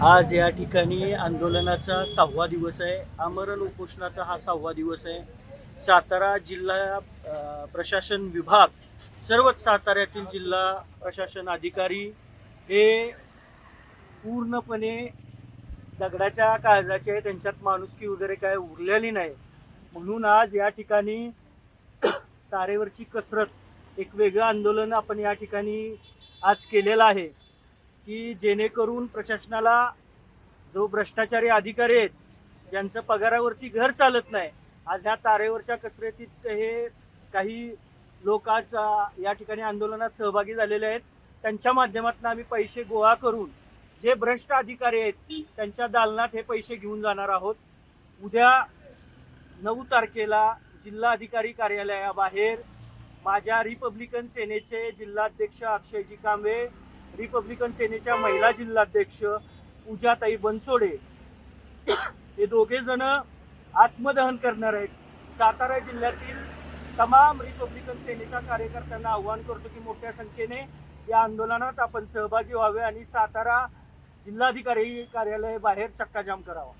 आज या ठिकाणी आंदोलनाचा 6वा दिवस आहे. आमरण उपोषणाचा हा 6वा दिवस आहे. सातारा जिल्हा प्रशासन विभाग, सर्वच साताऱ्यातील जिल्हा प्रशासन अधिकारी हे पूर्णपणे दगडाच्या काळजाचे आहे. त्यांच्यात माणुसकी वगैरे काय उरलेली नाही. म्हणून आज या ठिकाणी तारेवरची कसरत, एक वेगळं आंदोलन आपण या ठिकाणी आज केलेलं आहे, की जेणेकरून प्रशासनाला जो भ्रष्टाचारी अधिकारी आहेत, ज्यांचं पगारावरती घर चालत नाही, आज ह्या तारेवरच्या कसरतीत हे काही लोक आज या ठिकाणी आंदोलनात सहभागी झालेले आहेत. त्यांच्या माध्यमातून आम्ही पैसे गोळा करून जे भ्रष्ट अधिकारी आहेत त्यांच्या दालनात हे पैसे घेऊन जाणार आहोत. उद्या 9 तारखेला जिल्हाधिकारी कार्यालयाबाहेर माझ्या रिपब्लिकन सेनेचे जिल्हाध्यक्ष अक्षयजी कांबळे, रिपब्लिकन सेनेच्या महिला जिल्हाध्यक्ष पूजाताई बनसोडे हे दोघे जण आत्मदहन करणार आहेत. सातारा जिल्ह्यातील तमाम रिपब्लिकन सेनेच्या कार्यकर्त्यांना आव्हान करतो की मोठ्या संख्येने या आंदोलनात आपण सहभागी व्हावे आणि सातारा जिल्हाधिकारी कार्यालय बाहेर चक्काजाम करावा.